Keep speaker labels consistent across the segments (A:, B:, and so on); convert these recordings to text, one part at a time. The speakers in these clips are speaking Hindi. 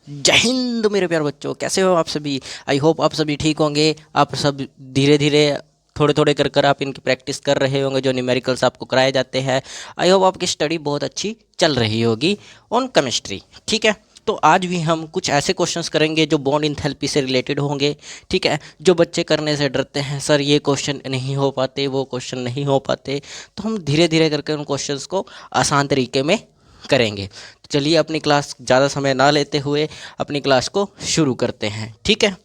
A: जय हिंद मेरे प्यारे बच्चों, कैसे हो आप सभी। आई होप आप सभी ठीक होंगे। आप सब धीरे धीरे थोड़े थोड़े कर कर आप इनकी प्रैक्टिस कर रहे होंगे जो न्यूमेरिकल्स आपको कराए जाते हैं। आई होप आपकी स्टडी बहुत अच्छी चल रही होगी ऑन केमिस्ट्री। ठीक है, तो आज भी हम कुछ ऐसे क्वेश्चंस करेंगे जो बॉन्ड इंथैल्पी से रिलेटेड होंगे। ठीक है, जो बच्चे करने से डरते हैं, सर ये क्वेश्चन नहीं हो पाते, वो क्वेश्चन नहीं हो पाते, तो हम धीरे धीरे करके उन क्वेश्चंस को आसान तरीके में करेंगे। तो चलिए अपनी क्लास ज़्यादा समय ना लेते हुए अपनी क्लास को शुरू करते हैं। ठीक है,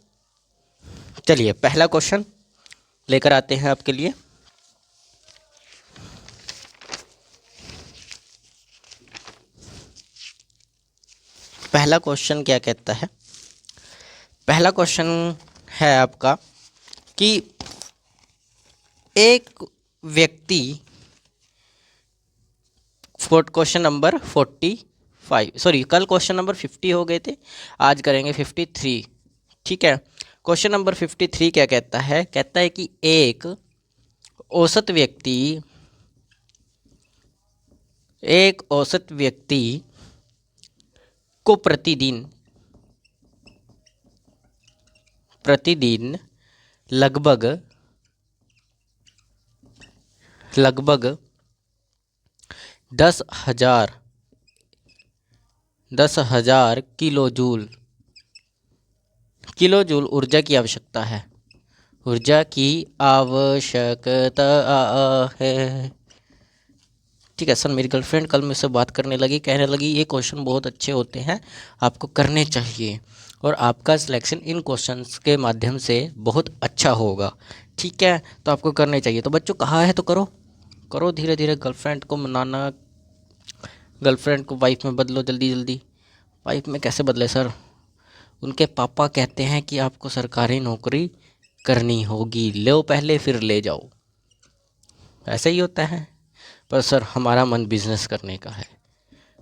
A: चलिए पहला क्वेश्चन लेकर आते हैं आपके लिए। पहला क्वेश्चन क्या कहता है? पहला क्वेश्चन है आपका कि एक व्यक्ति, क्वेश्चन नंबर 45, सॉरी कल क्वेश्चन नंबर 50 हो गए थे, आज करेंगे 53। ठीक है, क्वेश्चन नंबर 53 क्या कहता है? कहता है कि एक औसत व्यक्ति को प्रतिदिन लगभग लगभग 10,000 किलो जूल ऊर्जा की आवश्यकता है। है। ठीक है सर, मेरी गर्लफ्रेंड कल मुझसे बात करने लगी, कहने लगी ये क्वेश्चन बहुत अच्छे होते हैं, आपको करने चाहिए और आपका सिलेक्शन इन क्वेश्चंस के माध्यम से बहुत अच्छा होगा। ठीक है, तो आपको करने चाहिए। तो बच्चों कहा है तो करो करो, धीरे धीरे गर्लफ्रेंड को मनाना, गर्लफ्रेंड को वाइफ में बदलो जल्दी जल्दी। वाइफ में कैसे बदले सर? उनके पापा कहते हैं कि आपको सरकारी नौकरी करनी होगी, लो पहले फिर ले जाओ, ऐसे ही होता है। पर सर हमारा मन बिजनेस करने का है,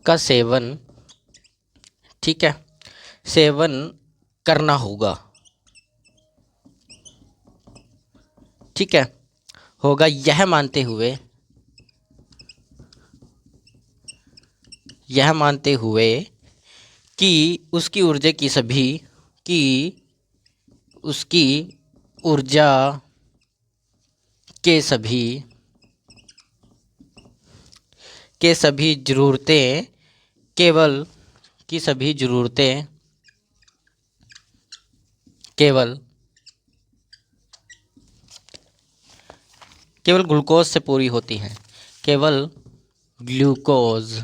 A: का सेवन, ठीक है, सेवन करना होगा। ठीक है, होगा यह मानते हुए कि उसकी ऊर्जा के सभी ज़रूरतें केवल की सभी ज़रूरतें केवल केवल ग्लूकोज से पूरी होती हैं। केवल ग्लूकोज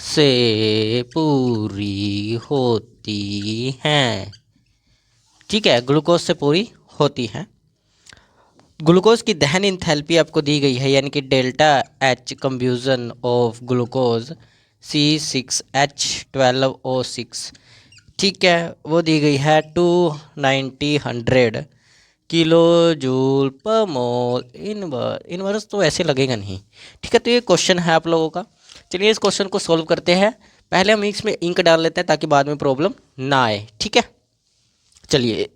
A: से पूरी होती हैं। ठीक है, ग्लूकोज से पूरी होती हैं। ग्लूकोज की दहन इंथैल्पी आपको दी गई है, यानी कि delta H combustion of glucose C6H12O6। ठीक है, वो दी गई है 290 किलो जूल पर मोल इनवर्स तो ऐसे लगेगा नहीं। ठीक है, तो ये क्वेश्चन है आप लोगों का। चलिए इस क्वेश्चन को सॉल्व करते हैं। पहले हम इसमें इंक डाल लेते हैं ताकि बाद में प्रॉब्लम ना आए। ठीक है, चलिए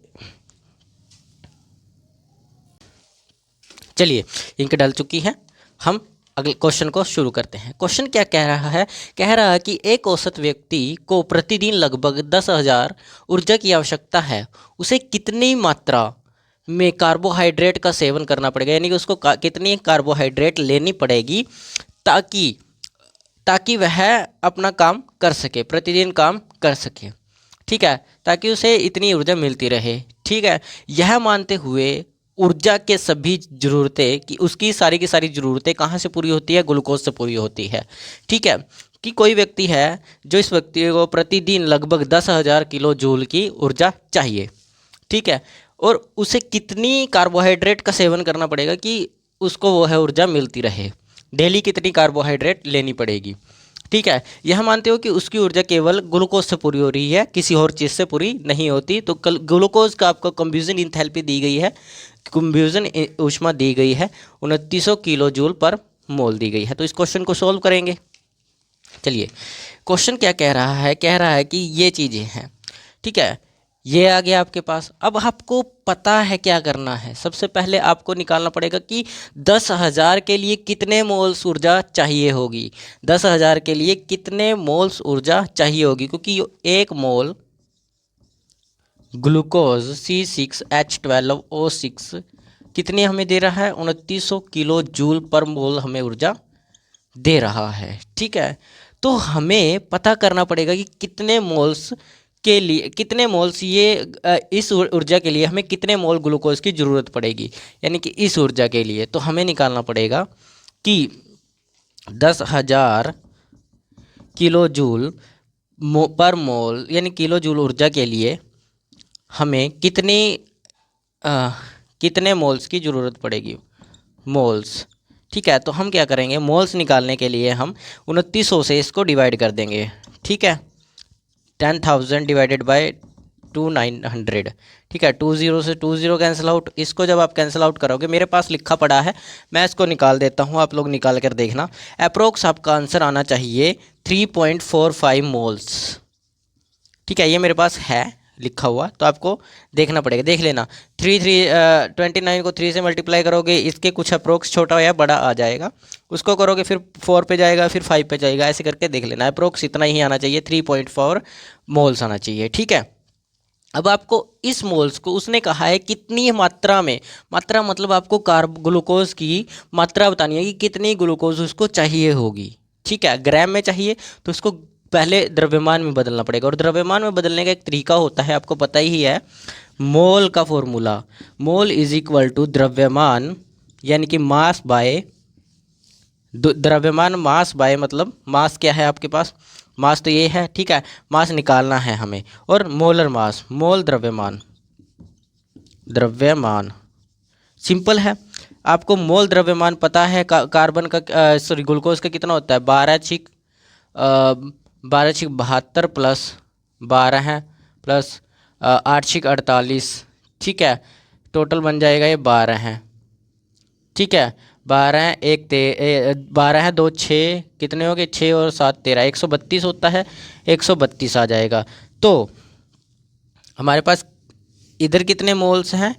A: इंक डाल चुकी है। हम अगले क्वेश्चन को शुरू करते हैं। क्वेश्चन क्या कह रहा है? कह रहा है कि एक औसत व्यक्ति को प्रतिदिन लगभग 10,000 ऊर्जा की आवश्यकता है। उसे कितनी मात्रा में कार्बोहाइड्रेट का सेवन करना पड़ेगा, यानी कि उसको कितनी कार्बोहाइड्रेट लेनी पड़ेगी ताकि ताकि वह अपना काम कर सके, प्रतिदिन काम कर सके। ठीक है, ताकि उसे इतनी ऊर्जा मिलती रहे। ठीक है, यह मानते हुए ऊर्जा के सभी ज़रूरतें कि उसकी सारी की सारी ज़रूरतें कहाँ से पूरी होती है? ग्लूकोज से पूरी होती है। ठीक है, कि कोई व्यक्ति है जो इस व्यक्ति को प्रतिदिन लगभग 10,000 किलो जूल की ऊर्जा चाहिए। ठीक है, और उसे कितनी कार्बोहाइड्रेट का सेवन करना पड़ेगा कि उसको वह ऊर्जा मिलती रहे? डेली कितनी कार्बोहाइड्रेट लेनी पड़ेगी? ठीक है, यह मानते हो कि उसकी ऊर्जा केवल ग्लूकोज से पूरी हो रही है, किसी और चीज़ से पूरी नहीं होती। तो ग्लूकोज का आपको कंब्यूजन इंथैल्पी दी गई है, कंब्यूजन ऊष्मा दी गई है 2900 किलो जूल पर मोल दी गई है। तो इस क्वेश्चन को सॉल्व करेंगे। चलिए क्वेश्चन क्या कह रहा है? कह रहा है कि ये चीज़ें हैं। ठीक है, ये आ गया आपके पास। अब आपको पता है क्या करना है। सबसे पहले आपको निकालना पड़ेगा कि 10,000 के लिए कितने मोल्स ऊर्जा चाहिए होगी। 10,000 के लिए कितने मोल्स ऊर्जा चाहिए होगी, क्योंकि एक मोल ग्लूकोज C6H12O6 कितनी हमें दे रहा है, 2900 किलो जूल पर मोल हमें ऊर्जा दे रहा है। ठीक है, तो हमें पता करना पड़ेगा कि कितने मोल्स के लिए, कितने मोल्स ये इस ऊर्जा के लिए हमें कितने मोल ग्लूकोज की ज़रूरत पड़ेगी, यानी कि इस ऊर्जा के लिए। तो हमें निकालना पड़ेगा कि 10,000 किलो जूल पर मोल, यानी किलो जूल ऊर्जा के लिए हमें अ, कितने मोल्स की ज़रूरत पड़ेगी, मोल्स। ठीक है, तो हम क्या करेंगे, मोल्स निकालने के लिए हम 2900 से इसको डिवाइड कर देंगे। ठीक है, 10,000 डिवाइडेड बाय 2,900। ठीक है, 20 से 20 कैंसिल आउट। इसको जब आप कैंसिल आउट करोगे, मेरे पास लिखा पड़ा है, मैं इसको निकाल देता हूँ, आप लोग निकाल कर देखना। अप्रोक्स आपका आंसर आना चाहिए 3.45 मोल्स। ठीक है, ये मेरे पास है लिखा हुआ, तो आपको देखना पड़ेगा, देख लेना। 29 को 3 से मल्टीप्लाई करोगे, इसके कुछ अप्रोक्स छोटा या बड़ा आ जाएगा, उसको करोगे फिर 4 पे जाएगा, फिर 5 पे जाएगा, ऐसे करके देख लेना। अप्रोक्स इतना ही आना चाहिए, 3.4 मोल्स आना चाहिए। ठीक है, अब आपको इस मोल्स को उसने कहा है कितनी मात्रा में, मात्रा मतलब आपको ग्लूकोज की मात्रा बतानी है कि कितनी ग्लूकोज उसको चाहिए होगी। ठीक है, ग्राम में चाहिए तो उसको पहले द्रव्यमान में बदलना पड़ेगा, और द्रव्यमान में बदलने का एक तरीका होता है, आपको पता ही है, मोल का फॉर्मूला। मोल इज इक्वल टू द्रव्यमान, यानी कि मास बाय द्रव्यमान, मास बाय मतलब मास क्या है आपके पास, मास तो ये है। ठीक है, मास निकालना है हमें, और मोलर मास, मोल द्रव्यमान, द्रव्यमान सिंपल है। आपको मोल द्रव्यमान पता है, कार्बन का सॉरी ग्लूकोज का कितना होता है, 12×72 प्लस 12 है, प्लस 8×48। ठीक है, टोटल बन जाएगा ये 12 है। ठीक है, 12 एक 12 है, 2 6, कितने हो गए, 6 और 7 13, 132 होता है, 132 आ जाएगा। तो हमारे पास इधर कितने मोल्स हैं,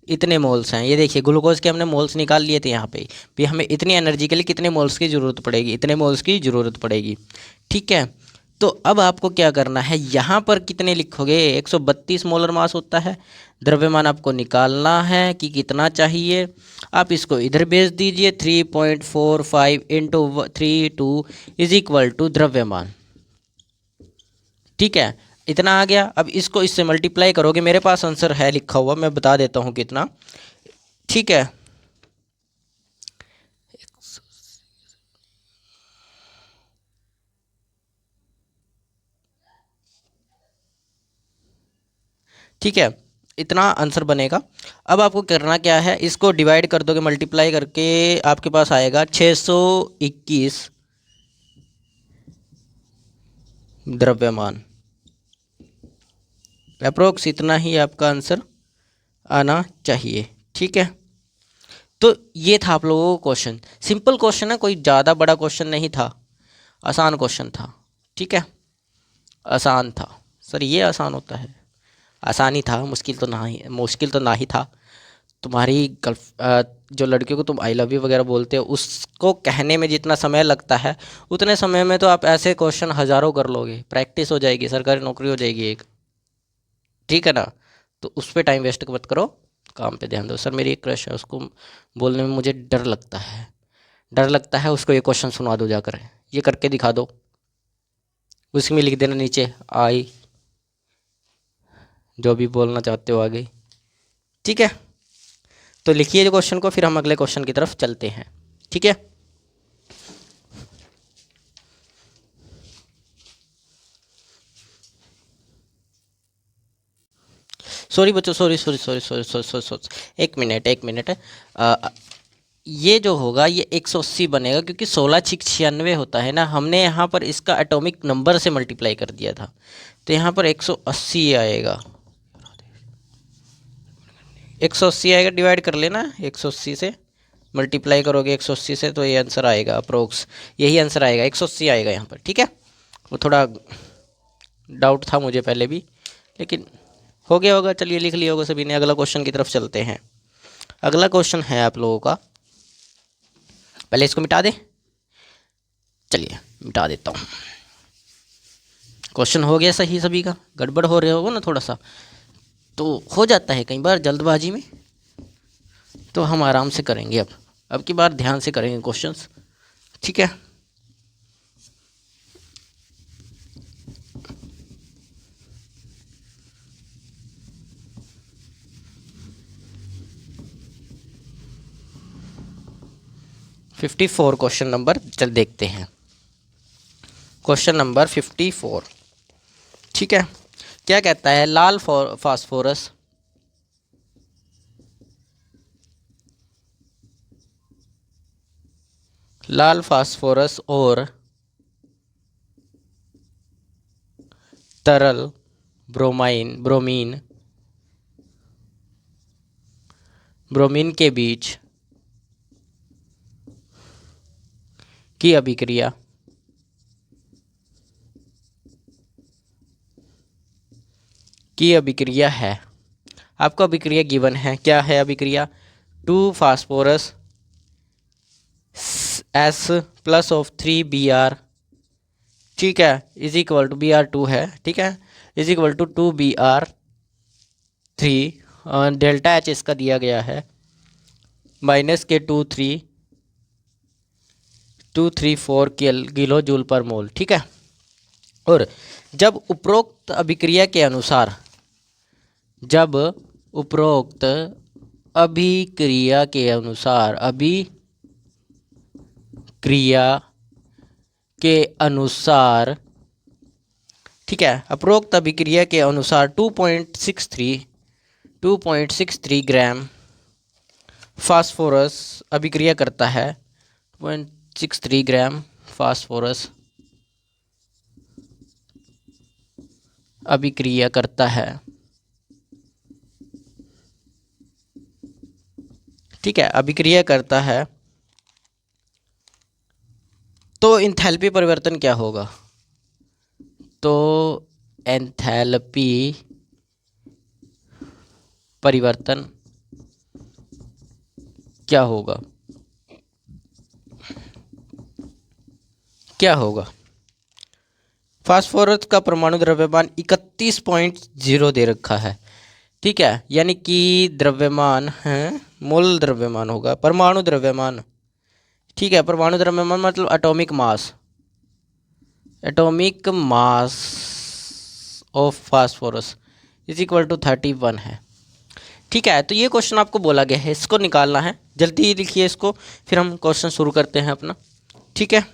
A: इतने मोल्स हैं। ये देखिए, ग्लूकोज के हमने मोल्स निकाल लिए थे यहाँ पे भी, हमें इतनी एनर्जी के लिए कितने मोल्स की ज़रूरत पड़ेगी, इतने मोल्स की ज़रूरत पड़ेगी। ठीक है, तो अब आपको क्या करना है, यहाँ पर कितने लिखोगे, 132 मोलर मास होता है। द्रव्यमान आपको निकालना है कि कितना चाहिए, आप इसको इधर भेज दीजिए, 3.45 इंटू 32 इज इक्वल टू द्रव्यमान। ठीक है, इतना आ गया। अब इसको इससे मल्टीप्लाई करोगे, मेरे पास आंसर है लिखा हुआ, मैं बता देता हूँ कितना। ठीक है, ठीक है, इतना आंसर बनेगा। अब आपको करना क्या है, इसको डिवाइड कर दोगे, मल्टीप्लाई करके आपके पास आएगा 621 द्रव्यमान। अप्रोक्स इतना ही आपका आंसर आना चाहिए। ठीक है, तो ये था आप लोगों को क्वेश्चन। सिंपल क्वेश्चन है, कोई ज़्यादा बड़ा क्वेश्चन नहीं था, आसान क्वेश्चन था। ठीक है, आसान था सर, ये आसान होता है, आसान ही था, मुश्किल तो ना ही, मुश्किल तो ना ही था। तुम्हारी जो लड़कियों को तुम आई लव यू वगैरह बोलते हो, उसको कहने में जितना समय लगता है, उतने समय में तो आप ऐसे क्वेश्चन हज़ारों कर लोगे, प्रैक्टिस हो जाएगी, सरकारी नौकरी हो जाएगी एक। ठीक है ना, तो उस पर टाइम वेस्ट मत करो, काम पे ध्यान दो। सर मेरी एक क्रश है, उसको बोलने में मुझे डर लगता है, डर लगता है, उसको ये क्वेश्चन सुना दो जाकर, ये करके दिखा दो, उसमें लिख देना नीचे आई, जो भी बोलना चाहते हो आगे। ठीक है, तो लिखिए जो क्वेश्चन को, फिर हम अगले क्वेश्चन की तरफ चलते हैं। ठीक है, सॉरी बच्चों, sorry sorry sorry sorry sorry sorry sorry, एक मिनट ये जो होगा ये 180 बनेगा, क्योंकि 16×96 होता है ना, हमने यहाँ पर इसका एटॉमिक नंबर से मल्टीप्लाई कर दिया था, तो यहाँ पर 180 आएगा, 180 आएगा, डिवाइड कर लेना 180 से, मल्टीप्लाई करोगे 180 से, तो ये आंसर आएगा अप्रोक्स, यही आंसर आएगा, 180 आएगा यहाँ पर। ठीक है, वो थोड़ा डाउट था मुझे पहले भी, लेकिन हो गया होगा, चलिए लिख लिया होगा सभी ने। अगला क्वेश्चन की तरफ चलते हैं। अगला क्वेश्चन है आप लोगों का, पहले इसको मिटा दे, चलिए मिटा देता हूँ। क्वेश्चन हो गया सही सभी का, गड़बड़ हो रहा होगा ना थोड़ा सा, तो हो जाता है कई बार जल्दबाजी में, तो हम आराम से करेंगे। अब की बार ध्यान से करेंगे क्वेश्चंस, ठीक है। फिफ्टी 54 क्वेश्चन नंबर, चल देखते हैं। क्वेश्चन नंबर 54, ठीक है। क्या कहता है, लाल फास्फोरस और तरल ब्रोमीन के बीच की अभिक्रिया है। आपको अभिक्रिया गिवन है, क्या है अभिक्रिया? 2 phosphorus S plus of 3 Br, ठीक है, इज इक्वल टू Br2 है, ठीक है, is equal to 2 Br3, delta H इसका दिया गया है माइनस के 234 किलो जूल पर मोल, ठीक है। और जब उपरोक्त अभिक्रिया के अनुसार ठीक है, उपरोक्त अभिक्रिया के अनुसार 2.63 ग्राम फास्फोरस अभिक्रिया करता है। 0.63 ग्राम फास्फोरस अभिक्रिया करता है, ठीक है, अभिक्रिया करता है। तो एंथैल्पी परिवर्तन क्या होगा? तो एंथैल्पी परिवर्तन क्या होगा? फास्फोरस का परमाणु द्रव्यमान 31.0 दे रखा है, ठीक है, यानी कि द्रव्यमान है, मोल द्रव्यमान होगा, परमाणु द्रव्यमान, ठीक है, परमाणु द्रव्यमान मतलब atomic mass of phosphorus is equal to 31 है, ठीक है। तो ये क्वेश्चन आपको बोला गया है, इसको निकालना है, जल्दी लिखिए इसको, फिर हम क्वेश्चन शुरू करते हैं अपना, ठीक है।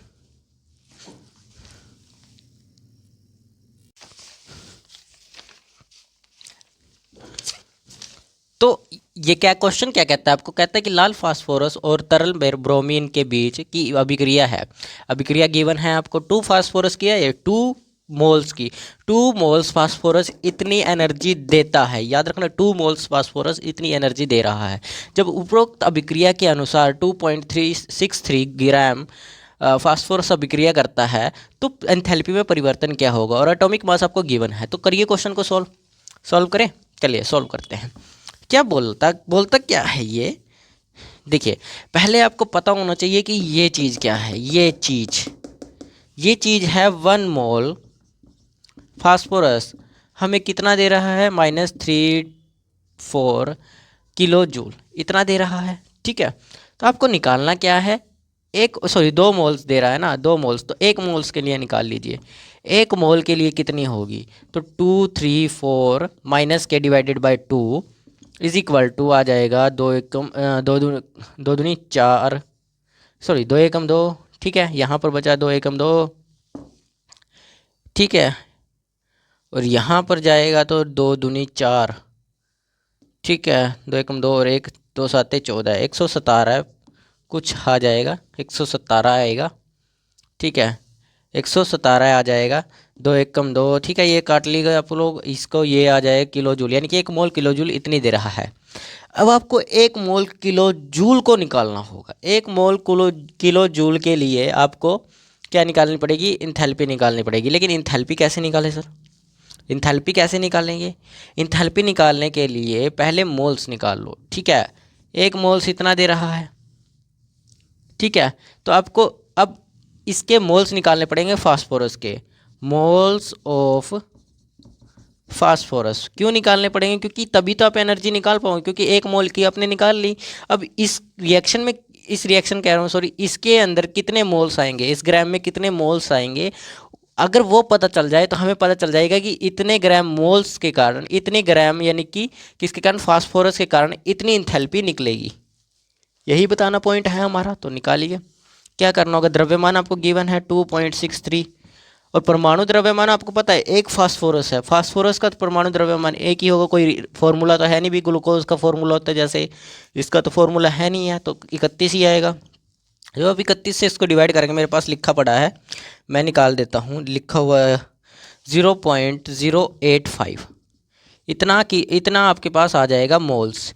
A: तो ये क्या क्वेश्चन क्या कहता है? आपको कहता है कि लाल फास्फोरस और तरल ब्रोमीन के बीच की अभिक्रिया है। अभिक्रिया गिवन है आपको, 2 फास्फोरस की है, ये 2 मोल्स की, 2 मोल्स फास्फोरस इतनी एनर्जी देता है, याद रखना 2 मोल्स फास्फोरस इतनी एनर्जी दे रहा है। जब उपरोक्त अभिक्रिया के अनुसार 2.363 ग्राम फास्फोरस अभिक्रिया करता है, तो एंथैल्पी में परिवर्तन क्या होगा? और एटॉमिक मास आपको गिवन है, तो करिए क्वेश्चन को सॉल्व करें। चलिए सॉल्व करते हैं। क्या बोलता क्या है ये? देखिए, पहले आपको पता होना चाहिए कि ये चीज़ क्या है। ये चीज़ है 1 मोल फास्फोरस हमें कितना दे रहा है? -34 किलो जूल, इतना दे रहा है, ठीक है। तो आपको निकालना क्या है? 2 मोल्स दे रहा है ना, 2 मोल्स, तो 1 मोल्स के लिए निकाल लीजिए। 1 मोल के लिए कितनी होगी? तो 234 माइनस के divided by 2 is equal to आ जाएगा 2 एकम 2 दूनी 4, सॉरी 2 एकम 2, ठीक है, यहाँ पर बचा 2 एकम 2, ठीक है, और यहाँ पर जाएगा तो 2 दूनी 4, ठीक है, 2 एकम 2 और 1 2 7 14, 117 कुछ आ जाएगा, 117 आएगा, ठीक है, 117 आ जाएगा। 2 एकम 2, ठीक है, ये काट लीजिए आप लोग इसको, ये आ जाएगा किलो जूल, यानी कि 1 मोल किलो जूल इतनी दे रहा है। अब आपको 1 मोल किलो जूल को निकालना होगा। 1 मोल किलो जूल के लिए आपको क्या निकालनी पड़ेगी? एंथैल्पी निकालनी पड़ेगी। लेकिन एंथैल्पी कैसे निकाले सर? इंथैल्पी कैसे निकालेंगे? इंथैल्पी निकालने के लिए पहले मोल्स निकाल लो, ठीक है। एक मोल्स इतना दे रहा है, ठीक है। तो आपको अब इसके मोल्स निकालने पड़ेंगे फास्फोरस के। मोल्स ऑफ फास्फोरस क्यों निकालने पड़ेंगे? क्योंकि तभी तो आप एनर्जी निकाल पाओगे, क्योंकि एक मोल की आपने निकाल ली। अब इस रिएक्शन में, इस रिएक्शन कह रहा हूँ सॉरी, इसके अंदर कितने मोल्स आएंगे, इस ग्राम में कितने मोल्स आएंगे, अगर वो पता चल जाए तो हमें पता चल जाएगा कि इतने ग्राम मोल्स के कारण, इतने ग्राम यानी कि किसके कारण, फास्फोरस के कारण इतनी इंथैल्पी निकलेगी। यही बताना पॉइंट है हमारा, तो निकालिए। क्या करना होगा? द्रव्यमान आपको गिवन है 2.63 और परमाणु द्रव्यमान आपको पता है, एक फास्फोरस है, फास्फोरस का तो परमाणु द्रव्यमान एक ही होगा, कोई फॉर्मूला तो है नहीं भी ग्लूकोज का फॉर्मूला होता है जैसे, इसका तो फॉर्मूला है नहीं है, तो 31 ही आएगा। जो अब 31 से इसको डिवाइड करेंगे, मेरे पास लिखा पड़ा है, मैं निकाल देता हूँ, लिखा हुआ है 0.085, इतना की इतना आपके पास आ जाएगा मोल्स।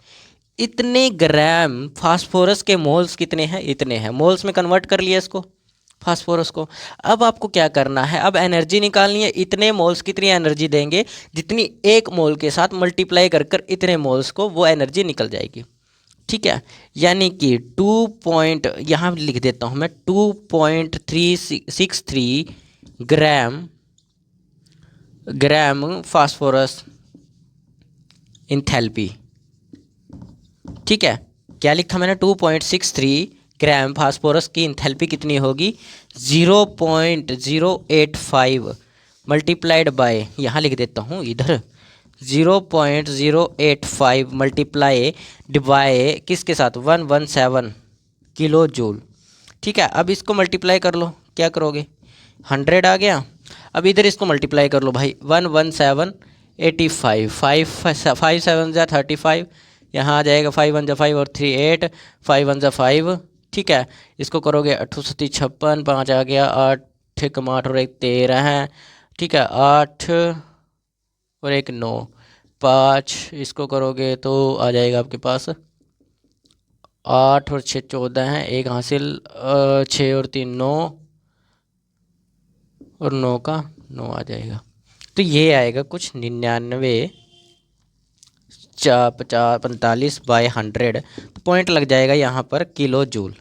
A: इतने ग्राम फास्फोरस के मोल्स कितने हैं? इतने हैं। मोल्स में कन्वर्ट कर लिया इसको, फास्फोरस को। अब आपको क्या करना है? अब एनर्जी निकालनी है। इतने मोल्स कितनी एनर्जी देंगे? जितनी एक मोल के साथ मल्टीप्लाई कर कर इतने मोल्स को वो एनर्जी निकल जाएगी, ठीक है। यानी कि 2 पॉइंट, यहाँ लिख देता हूँ मैं, 2.363 ग्राम फास्फोरस इंथैल्पी, ठीक है। क्या लिखा मैंने? 2.63 ग्राम फास्फोरस की इंथैल्पी कितनी होगी? 0.085 मल्टीप्लाइड बाय, यहाँ लिख देता हूँ इधर, 0.085 मल्टीप्लाई डिवाई किसके साथ? 117 किलो जूल, ठीक है। अब इसको मल्टीप्लाई कर लो, क्या करोगे? 100 आ गया। अब इधर इसको मल्टीप्लाई कर लो भाई, 11785, 5 7 जा 35, यहाँ आ जाएगा 5 1 जा 5 और 3 8, 5 1 जा 5, ठीक है। इसको करोगे 8 7 56, 5 आ गया, 8 एक 8 और एक 13 है, ठीक है। 8 और एक 9, 5, इसको करोगे तो आ जाएगा आपके पास 8 और 6 14 है, एक हासिल, 6 और 3 9 और 9 का 9 आ जाएगा। तो ये आएगा कुछ 99 50 45 बाय 100, तो पॉइंट लग जाएगा यहाँ पर किलो जूल।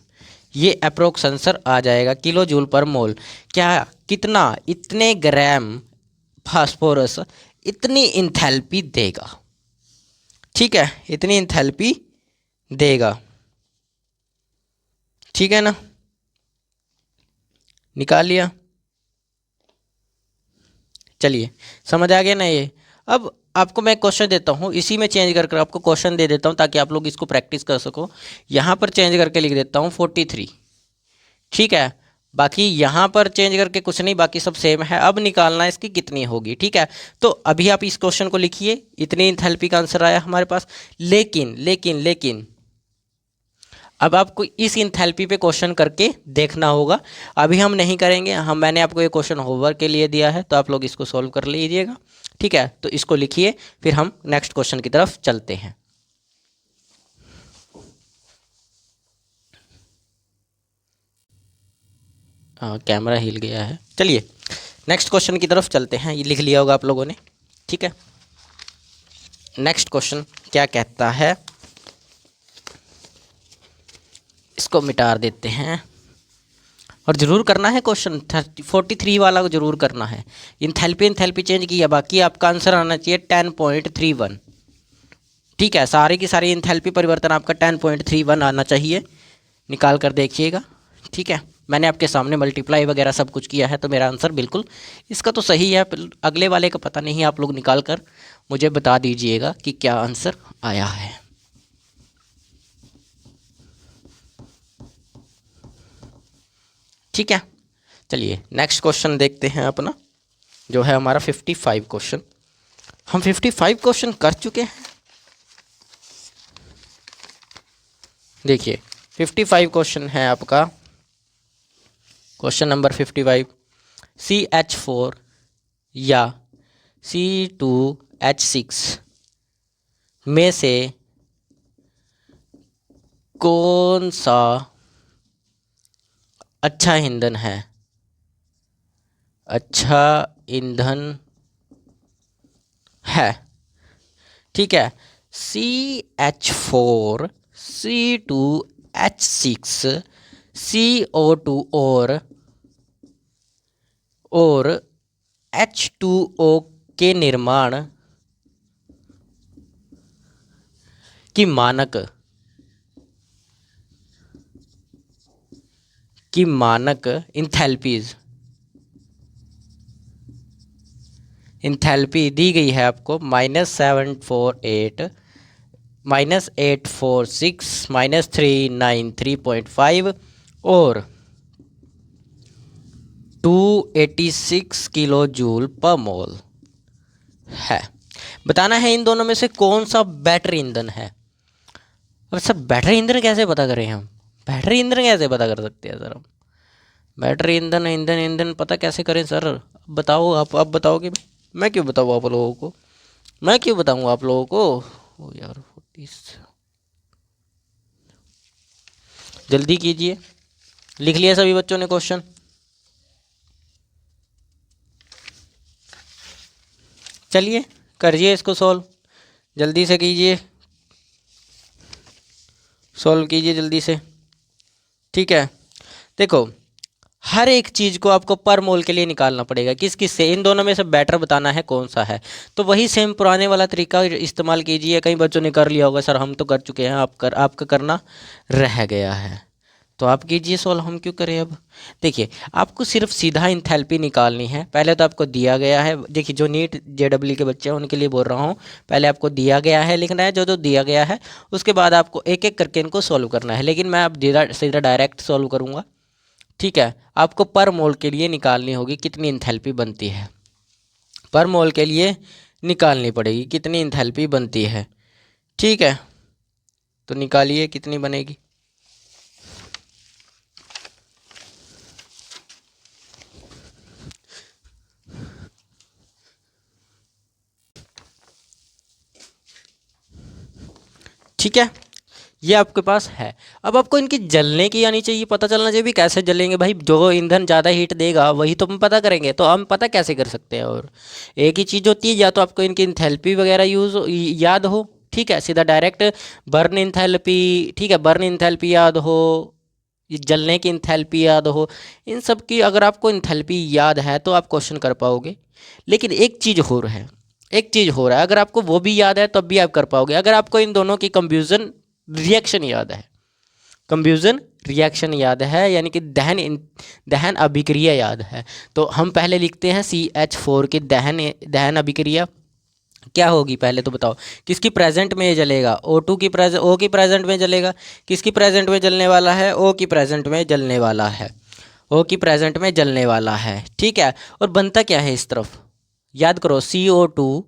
A: ये अप्रोक्स आंसर आ जाएगा किलो जूल पर मोल। क्या? कितना? इतने ग्राम फास्फोरस इतनी इंथैल्पी देगा, ठीक है, इतनी इंथैल्पी देगा, ठीक है ना। निकाल लिया? चलिए, समझ आ गया ना ये। अब आपको मैं क्वेश्चन देता हूँ, इसी में चेंज कर कर आपको क्वेश्चन दे देता हूँ ताकि आप लोग इसको प्रैक्टिस कर सको। यहाँ पर चेंज करके लिख देता हूँ 43, ठीक है। बाकी यहाँ पर चेंज करके कुछ नहीं, बाकी सब सेम है। अब निकालना है इसकी कितनी होगी, ठीक है। तो अभी आप इस क्वेश्चन को लिखिए, इतनी इंथैल्पी का आंसर आया हमारे पास। लेकिन लेकिन लेकिन अब आपको इस इंथैल्पी पे क्वेश्चन करके देखना होगा। अभी हम नहीं करेंगे, मैंने आपको ये क्वेश्चन होमवर्क के लिए दिया है, तो आप लोग इसको सॉल्व कर लीजिएगा, ठीक है। तो इसको लिखिए, फिर हम नेक्स्ट क्वेश्चन की तरफ चलते हैं। कैमरा हिल गया है। चलिए नेक्स्ट क्वेश्चन की तरफ चलते हैं। ये लिख लिया होगा आप लोगों ने, ठीक है। नेक्स्ट क्वेश्चन क्या कहता है, इसको मिटा देते हैं। और ज़रूर करना है क्वेश्चन 43 वाला को ज़रूर करना है। इंथैल्पी चेंज किया, बाकी आपका आंसर आना चाहिए 10.31, ठीक है। सारी की सारी इंथैल्पी परिवर्तन आपका 10.31 आना चाहिए। निकाल कर देखिएगा, ठीक है। मैंने आपके सामने मल्टीप्लाई वगैरह सब कुछ किया है, तो मेरा आंसर बिल्कुल इसका तो सही है। अगले वाले का पता नहीं, आप लोग निकाल कर मुझे बता दीजिएगा कि क्या आंसर आया है। ठीक है, चलिए नेक्स्ट क्वेश्चन देखते हैं अपना, जो है हमारा 55 क्वेश्चन। हम 55 क्वेश्चन कर चुके हैं। देखिए 55 क्वेश्चन है आपका। क्वेश्चन नंबर 55, CH4 या C2H6 में से कौन सा अच्छा ईंधन है? अच्छा ईंधन है, ठीक है। CH4 C2H6 CO2 और H2O के निर्माण की मानक इंथैल्पी दी गई है आपको -748 -846 -393.5 और 286 किलो जूल पर मोल है। बताना है इन दोनों में से कौन सा बैटरी ईंधन है। अब सर बैटरी ईंधन कैसे पता करें हम, बैटरी ईंधन कैसे पता कर सकते हैं सर हम, बैटरी ईंधन ईंधन ईंधन पता कैसे करें सर, बताओ आप बताओगे। मैं क्यों बताऊँ आप लोगों को, मैं क्यों बताऊँ आप लोगों को। ओ यार 40 जल्दी कीजिए, लिख लिया सभी बच्चों ने क्वेश्चन। चलिए करिए इसको सॉल्व, जल्दी से कीजिए, सॉल्व कीजिए जल्दी से, ठीक है। देखो हर एक चीज़ को आपको पर मोल के लिए निकालना पड़ेगा, किस किस से, इन दोनों में से बेटर बताना है कौन सा है। तो वही सेम पुराने वाला तरीका इस्तेमाल कीजिए। कई बच्चों ने कर लिया होगा सर हम तो कर चुके हैं, आपका करना रह गया है, तो आप कीजिए सॉल्व, हम क्यों करें अब। देखिए आपको सिर्फ सीधा इंथैल्पी निकालनी है। पहले तो आपको दिया गया है, देखिए जो नीट जेडब्ल्यू के बच्चे हैं उनके लिए बोल रहा हूँ, पहले आपको दिया गया है लिखना है जो दिया गया है, उसके बाद आपको एक एक करके इनको सॉल्व करना है। लेकिन मैं अब सीधा डायरेक्ट सॉल्व करूँगा, ठीक है। आपको पर मोल के लिए निकालनी होगी कितनी इंथैल्पी बनती है, पर मोल के लिए निकालनी पड़ेगी कितनी इंथैल्पी बनती है, ठीक है। तो निकालिए कितनी बनेगी। ठीक है ये आपके पास है। अब आपको इनकी जलने की आनी चाहिए, पता चलना चाहिए भी कैसे जलेंगे भाई, जो ईंधन ज़्यादा हीट देगा वही तो हम पता करेंगे, तो हम पता कैसे कर सकते हैं। और एक ही चीज़ होती है, या तो आपको इनकी इंथैल्पी वगैरह याद हो, ठीक है, सीधा डायरेक्ट बर्न इंथैल्पी, ठीक है, बर्न इंथैल्पी याद हो, ये जलने की इंथैल्पी याद हो, इन सब की अगर आपको इंथैल्पी याद है तो आप क्वेश्चन कर पाओगे। लेकिन एक चीज़ हो रहा है, एक चीज़ हो रहा है, अगर आपको वो भी याद है तब भी आप कर पाओगे, अगर आपको इन दोनों की कंब्यूजन रिएक्शन याद है, कंब्यूजन रिएक्शन याद है, यानी कि दहन अभिक्रिया याद है, तो हम पहले लिखते हैं CH4 की दहन अभिक्रिया क्या होगी। पहले तो बताओ किसकी प्रेजेंट में ये जलेगा, ओ की प्रेजेंट में जलेगा, किसकी प्रेजेंट में जलने वाला है, ओ की प्रेजेंट में जलने वाला है, ओ की प्रेजेंट में जलने वाला है, ठीक है। और बनता क्या है इस तरफ, याद करो CO2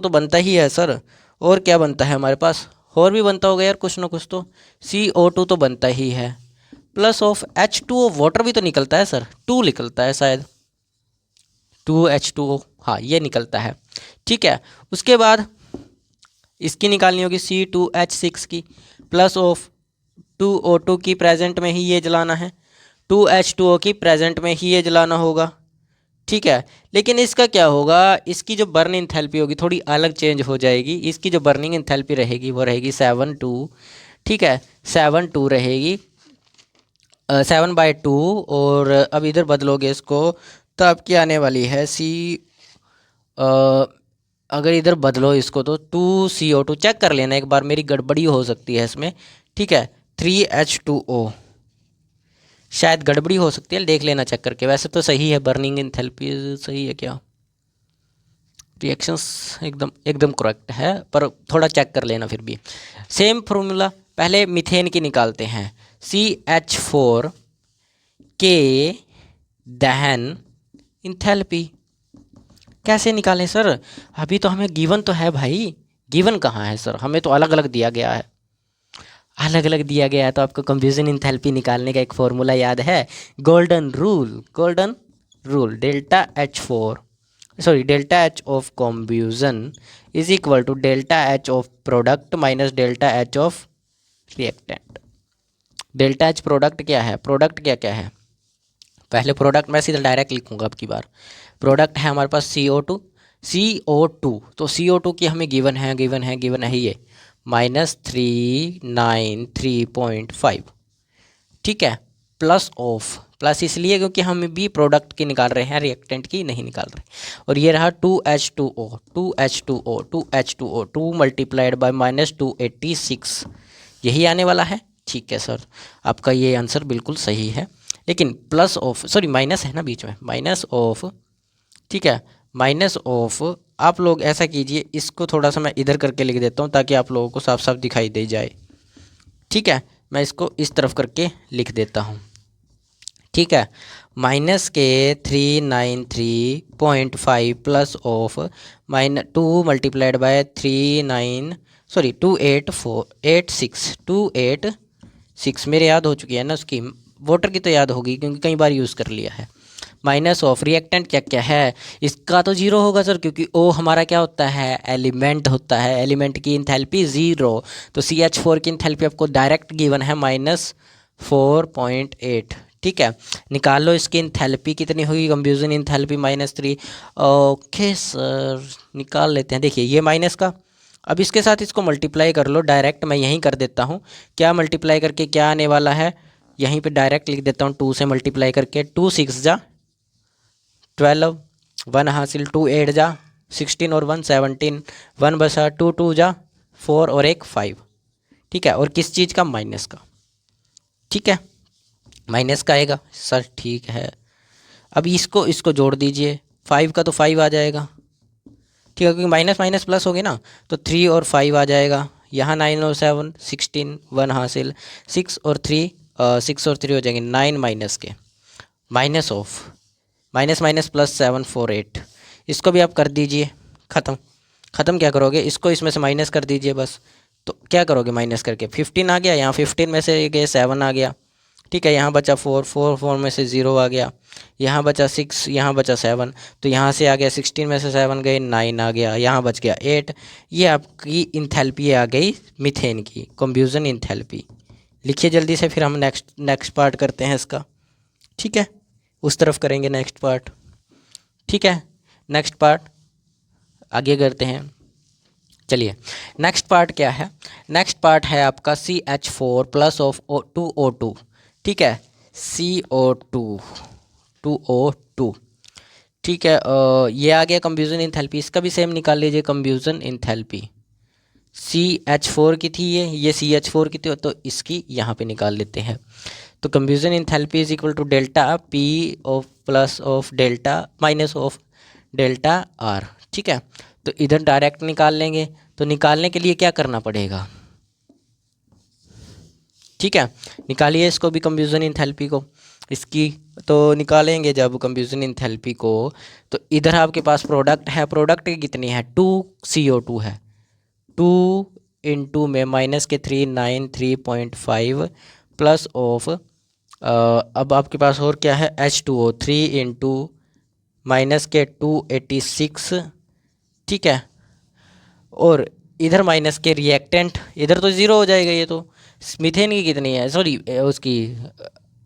A: तो बनता ही है सर, और क्या बनता है हमारे पास, और भी बनता होगा यार कुछ ना कुछ, तो CO2 तो बनता ही है, प्लस ऑफ H2O, वाटर भी तो निकलता है सर, 2 निकलता है शायद, 2H2O, हाँ ये निकलता है, ठीक है। उसके बाद इसकी निकालनी होगी C2H6 की, प्लस ऑफ 2O2 की प्रेजेंट में ही ये जलाना है, 2H2O की प्रेजेंट में ही ये जलाना होगा, ठीक है। लेकिन इसका क्या होगा, इसकी जो बर्न इंथैल्पी होगी थोड़ी अलग चेंज हो जाएगी, इसकी जो बर्निंग इंथैल्पी रहेगी वो रहेगी 7.2, ठीक है, 7.2 रहेगी, 7/2। और अब इधर बदलोगे इसको तो आपकी आने वाली है अगर इधर बदलो इसको तो 2CO2, चेक कर लेना एक बार, मेरी गड़बड़ी हो सकती है इसमें, ठीक है, 3H2O, शायद गड़बड़ी हो सकती है, देख लेना चेक करके, वैसे तो सही है, बर्निंग इंथैल्पी सही है क्या, रिएक्शंस एकदम एकदम करेक्ट है, पर थोड़ा चेक कर लेना फिर भी। सेम फॉर्मूला पहले मीथेन की निकालते हैं, CH4 के दहन इंथैल्पी कैसे निकालें सर, अभी तो हमें गिवन तो है भाई, गिवन कहाँ है सर, हमें तो अलग अलग दिया गया है, अलग अलग दिया गया है, तो आपको कंफ्यूजन इंथैल्पी निकालने का एक फॉर्मूला याद है, golden rule delta H of combustion is equal to delta H of product minus delta H of reactant. Delta H product क्या है, प्रोडक्ट क्या क्या है, पहले प्रोडक्ट मैं सीधा डायरेक्ट लिखूंगा अब की बार, प्रोडक्ट है हमारे पास CO2, CO2, तो CO2 की हमें गिवन है ये -393.5, ठीक है। प्लस ऑफ, प्लस इसलिए क्योंकि हम भी प्रोडक्ट की निकाल रहे हैं, रिएक्टेंट की नहीं निकाल रहे। और ये रहा 2H2O, 2H2O, 2H2O, 2 multiplied by -286, यही आने वाला है। ठीक है सर, आपका ये आंसर बिल्कुल सही है। लेकिन प्लस ऑफ, सॉरी माइनस है ना बीच में, माइनस ऑफ, ठीक है, माइनस ऑफ। आप लोग ऐसा कीजिए, इसको थोड़ा सा मैं इधर करके लिख देता हूँ ताकि आप लोगों को साफ साफ दिखाई दे जाए। ठीक है, मैं इसको इस तरफ करके लिख देता हूँ। ठीक है, माइनस के 393.5 प्लस ऑफ -2 मल्टीप्लाइड बाय 286 मेरे याद हो चुकी है ना उसकी, वोटर की तो याद होगी क्योंकि कई बार यूज़ कर लिया है। माइनस ऑफ रिएक्टेंट क्या क्या है, इसका तो जीरो होगा सर, क्योंकि ओ हमारा क्या होता है, एलिमेंट होता है, एलिमेंट की इंथैल्पी ज़ीरो। तो CH4 की इंथैल्पी आपको डायरेक्ट गिवन है -4.8। ठीक है, निकाल लो इसकी इंथैल्पी कितनी होगी, कंफ्यूजन इंथैल्पी -3। ओके सर, निकाल लेते हैं। देखिए ये माइनस का, अब इसके साथ इसको मल्टीप्लाई कर लो डायरेक्ट, मैं यहीं कर देता हूँ। क्या मल्टीप्लाई करके क्या आने वाला है, यहीं पे डायरेक्ट लिख देता हूँ, 2 से मल्टीप्लाई करके। 2 6 जा 12, 1 हासिल, 2 8 जा 16 और 1 17, 1 बचा, 2 2 जा 4 और 1 5। ठीक है, और किस चीज़ का, माइनस का। ठीक है, माइनस का आएगा सर, ठीक है। अब इसको जोड़ दीजिए, 5 का तो 5 आ जाएगा, ठीक है, क्योंकि माइनस माइनस प्लस हो गए ना, तो 3 और 5 आ जाएगा। यहाँ 9 और 7 16, 1 हासिल, 6 और 3 हो जाएंगे 9 माइनस के, minus of minus minus plus 7 4 8। इसको भी आप कर दीजिए ख़त्म। ख़त्म क्या करोगे, इसको इसमें से माइनस कर दीजिए बस। तो क्या करोगे माइनस करके, 15 आ गया, यहाँ 15 में से गए 7 आ गया। ठीक है, यहाँ बचा 4 4 4 में से 0 आ गया, यहाँ बचा 6, यहाँ बचा 7, तो यहाँ से आ गया 16 में से 7 गए 9 आ गया, यहाँ बच गया 8। ये आपकी इंथैल्पी आ गई मीथेन की, कंफ्यूजन इंथैल्पी। लिखिए जल्दी से, फिर हम नेक्स्ट पार्ट करते हैं इसका। ठीक है, उस तरफ करेंगे नेक्स्ट पार्ट। ठीक है, नेक्स्ट पार्ट आगे करते हैं। चलिए, नेक्स्ट पार्ट क्या है, नेक्स्ट पार्ट है आपका CH4 प्लस ऑफ 2O2। ठीक है, CO2 ठीक है। ये आ गया कंफ्यूजन इंथैल्पी, इसका भी सेम निकाल लीजिए, कंफ्यूजन इंथैल्पी। CH4 की थी ये CH4 की थी, तो इसकी यहाँ पे निकाल लेते हैं। तो combustion enthalpy is equal to delta P of plus of delta minus of delta R। ठीक है, तो इधर डायरेक्ट निकाल लेंगे, तो निकालने के लिए क्या करना पड़ेगा, ठीक है, निकालिए इसको भी, कंफ्यूजन इंथैल्पी को इसकी। तो निकालेंगे जब कंफ्यूजन इंथैल्पी को, तो इधर आपके पास प्रोडक्ट है, प्रोडक्ट की कितनी है, 2 CO2 है, 2 इंटू में माइनस के 393.5 प्लस ऑफ, अब आपके पास और क्या है, H2O 3 इंटू माइनस के 286। ठीक है, और इधर माइनस के रिएक्टेंट, इधर तो ज़ीरो हो जाएगा ये तो। मीथेन की कितनी है, सॉरी उसकी,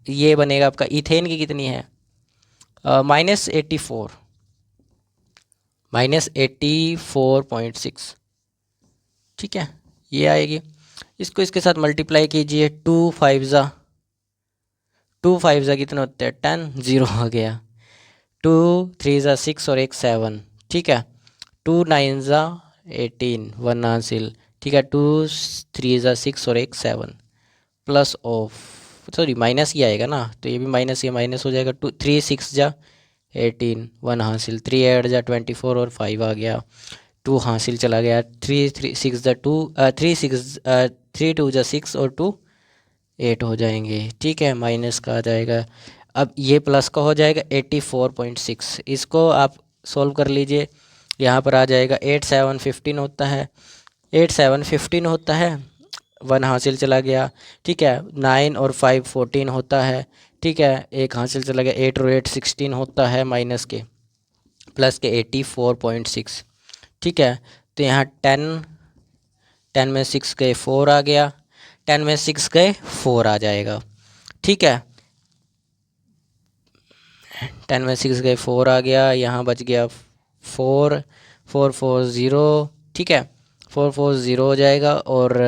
A: ये बनेगा आपका इथेन की कितनी है, -84, -84.6। ठीक है, ये आएगी। इसको इसके साथ मल्टीप्लाई कीजिए, 2 5 ज़ा कितना होता है 10, 0 आ गया, 2 3 ज़ा 6 और 1 7। ठीक है, 2 9 ज़ा 18, 1 हासिल। ठीक है, 2 3 ज़ा 6 और 1 7 प्लस ऑफ, सॉरी माइनस ही आएगा ना, तो ये भी माइनस, ये माइनस हो जाएगा। 2 3 6 जा 18, 1 हासिल, 3 8 जा 24 और 5 आ गया, 2 हासिल चला गया, 3 3 6 जा 2, 3 6 3 2 जा 6 और 2 8 हो जाएंगे। ठीक है, माइनस का आ जाएगा। अब ये प्लस का हो जाएगा 84.6, इसको आप सोल्व कर लीजिए, यहाँ पर आ जाएगा 8 7 15 होता है, 8 7 15 होता है, 1 हासिल चला गया। ठीक है, 9 और 5 14 होता है। ठीक है, 1 हासिल चला गया, 8 और 8 16 होता है, माइनस के प्लस के 84.6। ठीक है, तो यहाँ 10 में 6 गए 4 आ गया, 10 में 6 गए 4 आ जाएगा। ठीक है, 10 में 6 गए 4 आ गया, यहाँ बच गया 4440, ठीक है, 440 हो जाएगा। और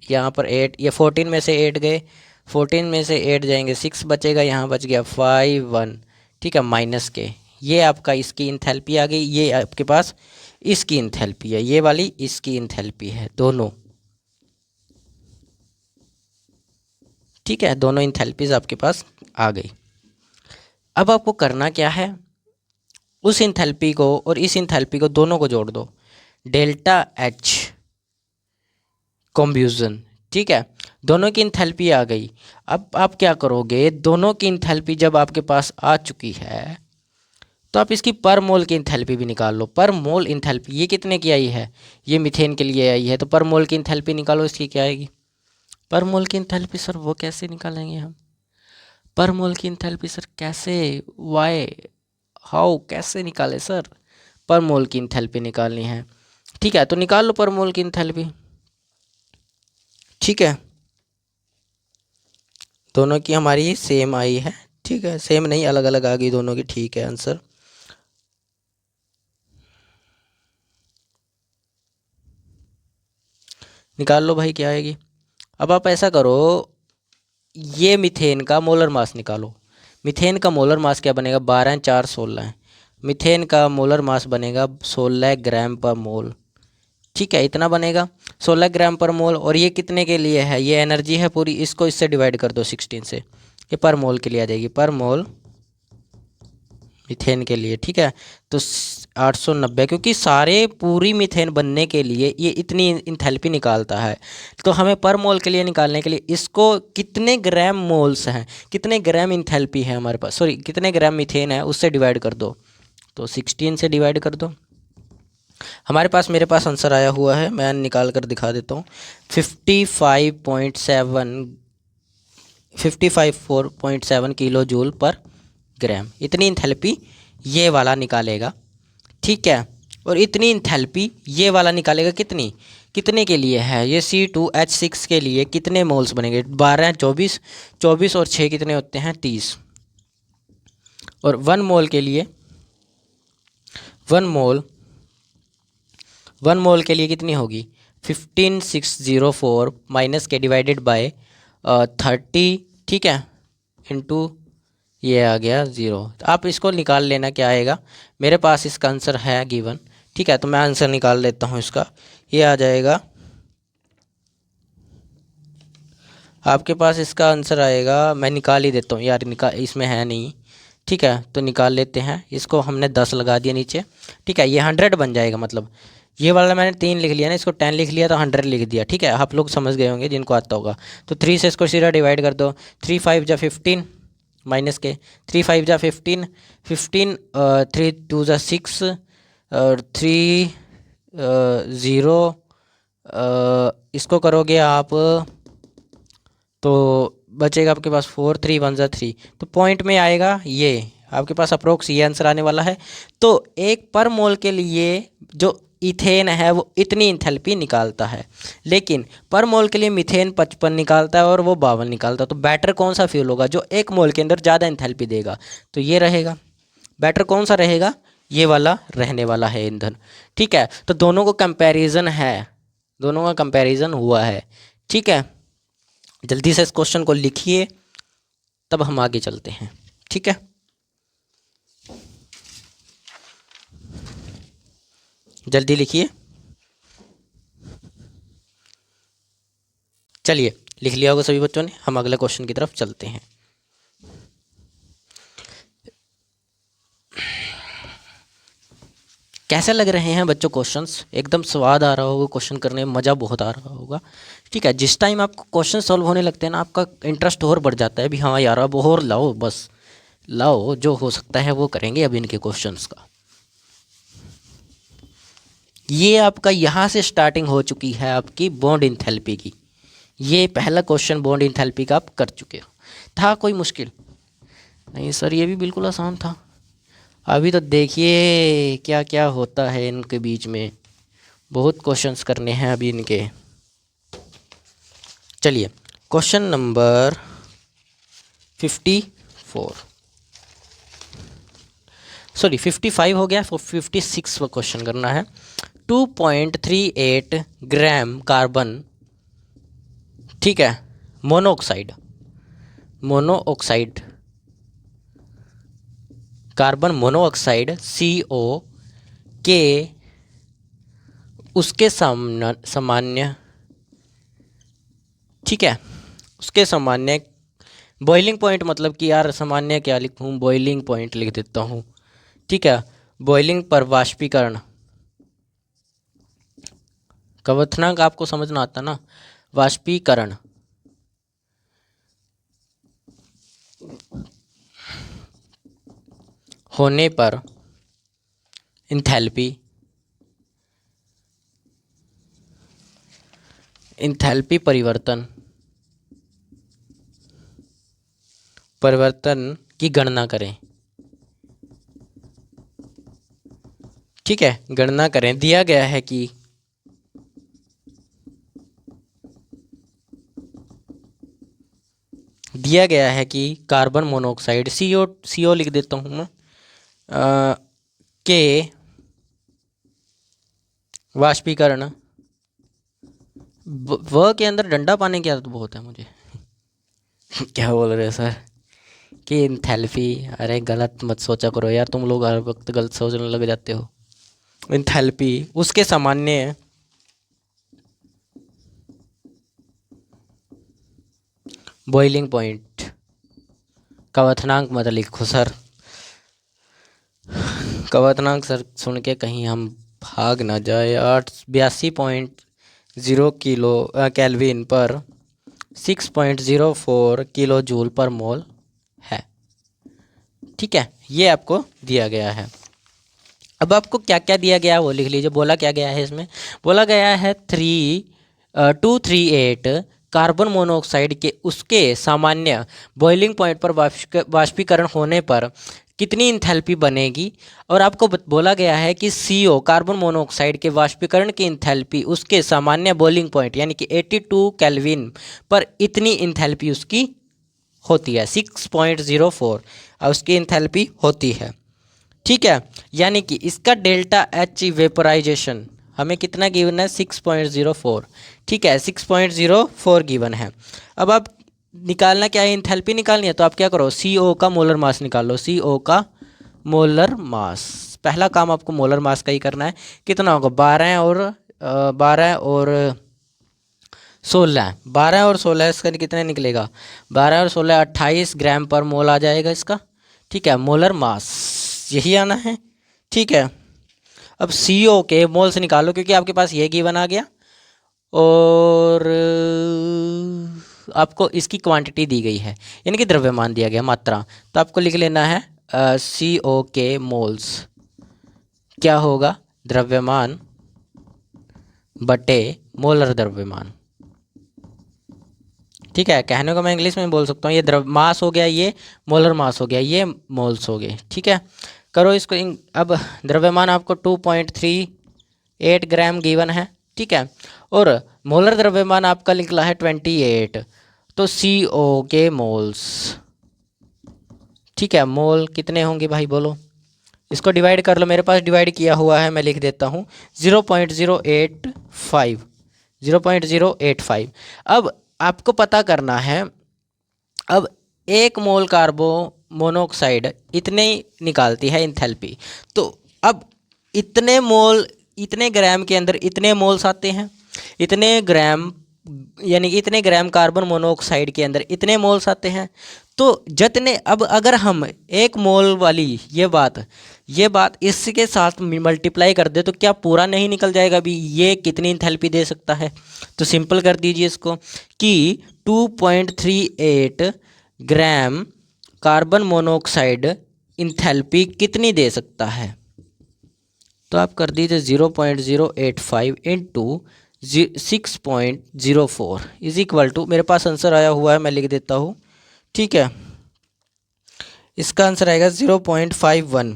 A: यहाँ पर 8, ये 14 में से 8 गए, 14 में से 8 जाएंगे, 6 बचेगा, यहाँ बच गया 5 1, ठीक है, माइनस के। ये आपका इसकी इंथैल्पी आ गई, ये आपके पास इसकी इंथैल्पी है, ये वाली इसकी इंथैल्पी है, दोनों, ठीक है, दोनों इंथैल्पीज आपके पास आ गई। अब आपको करना क्या है, उस इंथैल्पी को और इस इंथैल्पी को दोनों को जोड़ दो, डेल्टा एच कॉम्ब्यूजन, ठीक है, दोनों की इंथैल्पी आ गई। अब आप क्या करोगे, दोनों की इंथैल्पी जब आपके पास आ चुकी है तो आप इसकी पर मोल की इंथैल्पी भी निकाल लो। पर मोल इंथैल्पी ये कितने की आई है, ये मीथेन के लिए आई है, तो पर मोल की इंथैल्पी निकालो, इसकी क्या आएगी। पर मोल की इंथैल्पी सर वो कैसे निकालेंगे हम, पर मोल की इंथैल्पी सर कैसे, वाई, हाउ, कैसे निकाले सर, पर मोल की इंथैल्पी निकालनी है, ठीक है, तो निकाल लो पर मोल की इंथैल्पी, ठीक है, दोनों की हमारी सेम आई है, ठीक है, सेम नहीं अलग अलग आ गई दोनों की, ठीक है, आंसर निकाल लो भाई, क्या आएगी। अब आप ऐसा करो, ये मीथेन का मोलर मास निकालो। मीथेन का मोलर मास क्या बनेगा, 12 4 16 है, मीथेन का मोलर मास बनेगा 16 ग्राम पर मोल, ठीक है, इतना बनेगा 16 ग्राम पर मोल। और ये कितने के लिए है, ये एनर्जी है पूरी, इसको इससे डिवाइड कर दो 16 से, ये पर मोल के लिए आ जाएगी, पर मोल मीथेन के लिए, ठीक है, तो 890, क्योंकि सारे पूरी मीथेन बनने के लिए ये इतनी इंथैल्पी निकालता है, तो हमें पर मोल के लिए निकालने के लिए इसको कितने ग्राम मोल्स हैं, कितने ग्राम इंथैल्पी है हमारे पास, सॉरी कितने ग्राम मीथेन है उससे डिवाइड कर दो, तो 16 से डिवाइड कर दो। हमारे पास, मेरे पास आंसर आया हुआ है, मैं निकाल कर दिखा देता हूँ, 55.7 किलो जूल पर ग्राम, इतनी इंथैल्पी ये वाला निकालेगा, ठीक है। और इतनी इंथैल्पी ये वाला निकालेगा, कितनी, कितने के लिए है ये, C2H6 के लिए कितने मोल्स बनेंगे, 12 24, 24 और 6 कितने होते हैं, 30। और 1 मोल के लिए, 1 मोल, 1 मोल के लिए कितनी होगी, 15604 माइनस के डिवाइडेड बाय 30, ठीक है, इंटू ये आ गया 0। तो आप इसको निकाल लेना क्या आएगा, मेरे पास इसका आंसर है गिवन, ठीक है, तो मैं आंसर निकाल लेता हूँ इसका, ये आ जाएगा, आपके पास इसका आंसर आएगा, मैं निकाल ही देता हूँ यार, निकाल इसमें है नहीं, ठीक है, तो निकाल लेते हैं इसको, हमने 10 लगा दिया नीचे, ठीक है, ये 100 बन जाएगा, मतलब ये वाला मैंने 3 लिख लिया ना, इसको 10 लिख लिया तो 100 लिख दिया, ठीक है, आप लोग समझ गए होंगे जिनको आता होगा। तो 3 से इसको सीधा डिवाइड कर दो, 3 5 जा 15 माइनस के, 3 5 जा 15, 15 3 2 जा 6 और 3 0, इसको करोगे आप तो बचेगा आपके पास 4 3 1 जा 3, तो पॉइंट में आएगा ये आपके पास अप्रोक्स ये आंसर आने वाला है। तो एक पर मोल के लिए जो इथेन है वो इतनी इंथैल्पी निकालता है, लेकिन पर मोल के लिए मीथेन 55 निकालता है और वो 52 निकालता है, तो बेटर कौन सा फ्यूल होगा जो एक मोल के अंदर ज़्यादा इंथैल्पी देगा, तो ये रहेगा, बेटर कौन सा रहेगा, ये वाला रहने वाला है ईंधन, ठीक है। तो दोनों को कंपैरिजन है, दोनों का कंपैरिजन हुआ है, ठीक है, जल्दी से इस क्वेश्चन को लिखिए तब हम आगे चलते हैं, ठीक है, जल्दी लिखिए, चलिए लिख लिया होगा सभी बच्चों ने, हम अगले क्वेश्चन की तरफ चलते हैं। कैसे लग रहे हैं बच्चों क्वेश्चंस, एकदम स्वाद आ रहा होगा क्वेश्चन करने में, मज़ा बहुत आ रहा होगा, ठीक है। जिस टाइम आपको क्वेश्चन सॉल्व होने लगते हैं ना, आपका इंटरेस्ट और बढ़ जाता है भी, हाँ यार अब और लाओ, बस लाओ, जो हो सकता है वो करेंगे अब इनके क्वेश्चंस का। ये आपका यहाँ से स्टार्टिंग हो चुकी है आपकी बॉन्ड इंथैल्पी की, ये पहला क्वेश्चन बॉन्ड इंथैल्पी का आप कर चुके हो। था कोई मुश्किल नहीं सर, ये भी बिल्कुल आसान था। अभी तो देखिए क्या क्या होता है इनके बीच में, बहुत क्वेश्चंस करने हैं अभी इनके। चलिए क्वेश्चन नंबर 54, सॉरी 55 हो गया, 56 पर क्वेश्चन करना है। 2.38 ग्राम कार्बन, ठीक है, मोनोऑक्साइड कार्बन मोनोऑक्साइड CO के उसके सामान्य, ठीक है, उसके सामान्य बॉइलिंग पॉइंट, मतलब कि यार सामान्य क्या लिखूं, बॉइलिंग पॉइंट लिख देता हूं, ठीक है, बॉइलिंग पर वाष्पीकरण, क्वथनांक आपको समझना आता ना, वाष्पीकरण होने पर इंथैल्पी परिवर्तन की गणना करें, ठीक है, गणना करें। दिया गया है कि कार्बन मोनोऑक्साइड CO लिख देता हूँ मैं, के वाष्पीकरण व के अंदर डंडा पाने की आदत बहुत है मुझे क्या बोल रहे हो सर, कि इंथैल्पी, अरे गलत मत सोचा करो यार, तुम लोग हर वक्त गलत सोचने लग जाते हो। इंथैल्पी उसके सामान्य बॉइलिंग पॉइंट, क्वथनांक मत लिखो सर, क्वथनांक सर सुन के कहीं हम भाग ना जाए। 82.0 किलो केल्विन पर 6.04 किलो जूल पर मोल है, ठीक है, ये आपको दिया गया है। अब आपको क्या क्या दिया गया है वो लिख लीजिए। बोला क्या गया है इसमें, बोला गया है 238 कार्बन मोनोऑक्साइड के उसके सामान्य बॉइलिंग पॉइंट पर वाष्पीकरण होने पर कितनी इंथैल्पी बनेगी, और आपको बोला गया है कि CO कार्बन मोनोऑक्साइड के वाष्पीकरण की इंथैल्पी उसके सामान्य बॉइलिंग पॉइंट यानी कि 82 केल्विन पर इतनी इंथैल्पी उसकी होती है, 6.04 उसकी इंथैल्पी होती है, ठीक है। यानी कि इसका डेल्टा H वेपोराइजेशन हमें कितना गिवन है, 6.04, ठीक है, 6.04 गिवन है। अब आप निकालना क्या है, इंथैल्पी निकालनी है, तो आप क्या करो, CO का मोलर मास निकाल लो, CO का मोलर मास, पहला काम आपको मोलर मास का ही करना है। कितना होगा, 12 और 16 इसका कितना निकलेगा, 12 और 16 28 ग्राम पर मोल आ जाएगा इसका, ठीक है, मोलर मास यही आना है, ठीक है। अब CO के मोल से निकालो, क्योंकि आपके पास ये गिवन आ गया और आपको इसकी क्वांटिटी दी गई है, यानी कि द्रव्यमान दिया गया, मात्रा, तो आपको लिख लेना है CO के मोल्स क्या होगा, द्रव्यमान बटे मोलर द्रव्यमान, ठीक है। कहने को मैं इंग्लिश में बोल सकता हूँ, ये मास हो गया, ये मोलर मास हो गया, ये मोल्स हो गए, ठीक है। करो इसको अब द्रव्यमान आपको 2.38 ग्राम गिवन है, ठीक है, और मोलर द्रव्यमान आपका निकला है 28, तो CO के मोल्स, ठीक है, मोल कितने होंगे भाई बोलो, इसको डिवाइड कर लो, मेरे पास डिवाइड किया हुआ है, मैं लिख देता हूँ 0.085। अब आपको पता करना है, अब एक मोल कार्बो मोनोऑक्साइड इतने निकालती है इंथैल्पी, तो अब इतने ग्राम के अंदर इतने मोल्स आते हैं, इतने ग्राम यानी इतने ग्राम कार्बन मोनोऑक्साइड के अंदर इतने मोल्स आते हैं, तो जितने, अब अगर हम एक मोल वाली ये बात इसके साथ मल्टीप्लाई कर दे तो क्या पूरा नहीं निकल जाएगा भी, ये कितनी इंथैल्पी दे सकता है, तो सिंपल कर दीजिए इसको कि 2.38 ग्राम कार्बन मोनोऑक्साइड इंथैल्पी कितनी दे सकता है, तो आप कर दीजिए 0.085 इंटू 6.04 इज इक्वल टू, मेरे पास आंसर आया हुआ है, मैं लिख देता हूँ, ठीक है, इसका आंसर आएगा 0.51,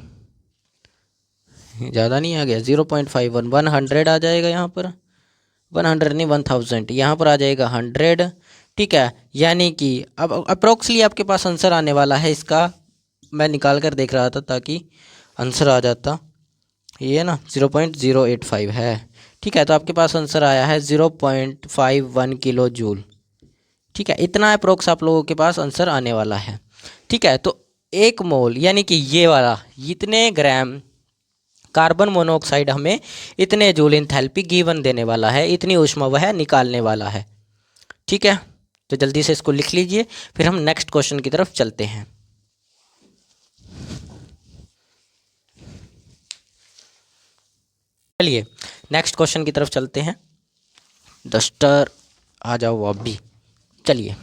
A: ज़्यादा नहीं आ गया, 0.51, 100 आ जाएगा यहाँ पर, 100 नहीं 1000, यहाँ पर आ जाएगा 100, ठीक है। यानी कि अब अप्रोक्सली आपके पास आंसर आने वाला है इसका, मैं निकाल कर देख रहा था ताकि आंसर आ जाता ये ना 0.085 है। ठीक है, तो आपके पास आंसर आया है 0.51 किलो जूल। ठीक है, इतना अप्रोक्स आप लोगों के पास आंसर आने वाला है। ठीक है, तो एक मोल यानी कि ये वाला इतने ग्राम कार्बन मोनोऑक्साइड हमें इतने जूल इंथैल्पी गिवन देने वाला है, इतनी ऊष्मा वह निकालने वाला है। ठीक है, तो जल्दी से इसको लिख लीजिए, फिर हम नेक्स्ट क्वेश्चन की तरफ चलते हैं। चलिए नेक्स्ट क्वेश्चन की तरफ चलते हैं। डस्टर आ जाओ आप भी। चलिए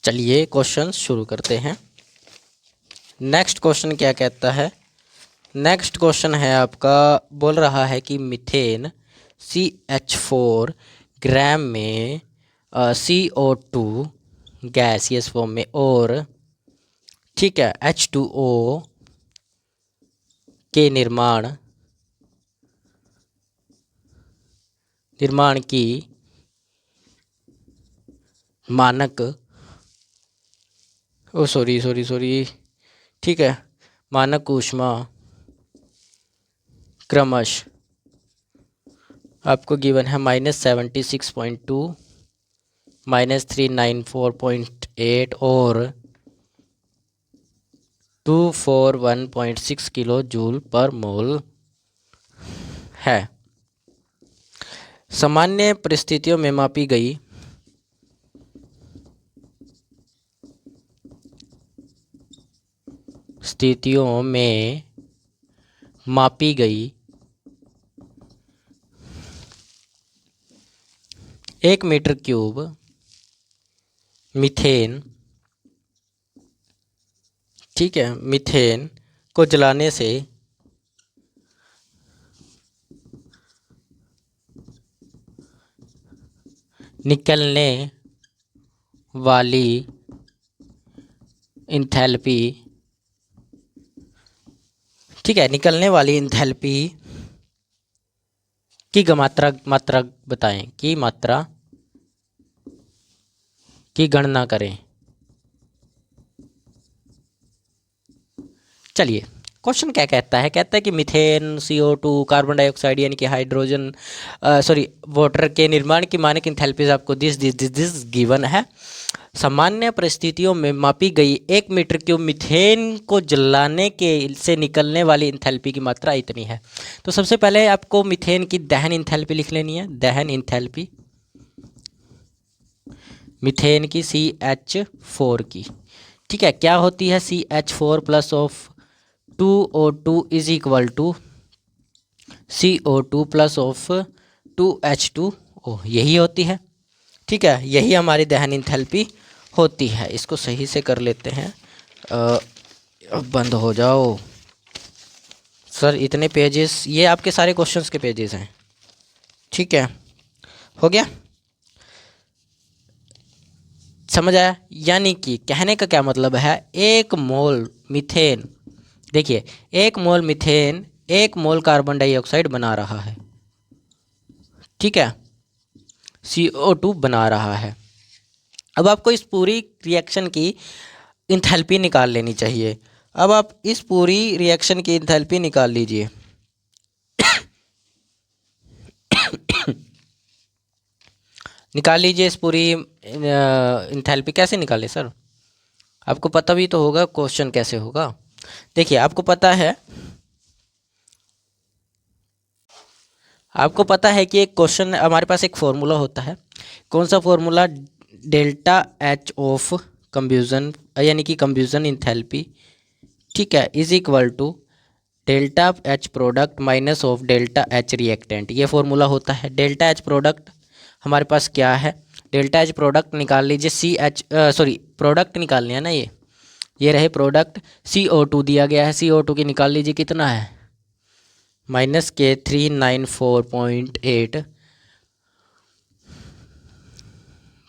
A: चलिए क्वेश्चन शुरू करते हैं। नेक्स्ट क्वेश्चन क्या कहता है? नेक्स्ट क्वेश्चन है आपका, बोल रहा है कि मीथेन CH4 ग्राम में CO2 गैसियस फॉर्म में और ठीक है H2O के निर्माण की मानक सॉरी ठीक है, मानक ऊष्मा क्रमश आपको गिवन है -76.2, -394.8 और 241.6 किलो जूल पर मोल है। सामान्य परिस्थितियों में मापी गई एक मीटर क्यूब मीथेन, ठीक है, मीथेन को जलाने से निकलने वाली इंथैल्पी, ठीक है, निकलने वाली इंथैल्पी की मात्रा बताएं, की मात्रा की गणना करें। चलिए क्वेश्चन क्या कहता है? कहता है कि मीथेन CO2 कार्बन डाइऑक्साइड यानी कि हाइड्रोजन वाटर के निर्माण की मानक इंथैल्पीज आपको दिस गिवन है। सामान्य परिस्थितियों में मापी गई 1 मीटर क्यूब मीथेन को जलाने के से निकलने वाली इंथैल्पी की मात्रा इतनी है। तो सबसे पहले आपको मीथेन की दहन इंथैल्पी लिख लेनी है। दहन इंथैल्पी मीथेन की CH4 की, ठीक है, क्या होती है? CH4 plus of 2O2 is equal to CO2 plus of 2H2O, यही होती है। ठीक है, यही हमारी दहन इंथैल्पी होती है। इसको सही से कर लेते हैं। बंद हो जाओ सर, इतने पेजेस, ये आपके सारे क्वेश्चंस के पेजेस हैं। ठीक है, हो गया, समझ आया? यानी कि कहने का क्या मतलब है, 1 मोल मीथेन, देखिए 1 मोल मीथेन 1 मोल कार्बन डाइऑक्साइड बना रहा है। ठीक है, CO2 बना रहा है। अब आपको इस पूरी रिएक्शन की इंथैल्पी निकाल लेनी चाहिए। अब आप इस पूरी रिएक्शन की इंथैल्पी निकाल लीजिए। निकाल लीजिए इस पूरी इंथैल्पी। कैसे निकाले सर? आपको पता भी तो होगा क्वेश्चन कैसे होगा। देखिए आपको पता है कि एक क्वेश्चन, हमारे पास एक फॉर्मूला होता है। कौन सा formula? Delta H of combustion यानी कि कंब्यूजन इंथैल्पी, ठीक है, is equal to delta H product minus of delta H reactant. ये फॉर्मूला होता है। डेल्टा H प्रोडक्ट हमारे पास क्या है? डेल्टा H प्रोडक्ट निकाल लीजिए। प्रोडक्ट निकालने है ना, ये रहे प्रोडक्ट। CO2 दिया गया है, CO2 की निकाल लीजिए, कितना है? -394.8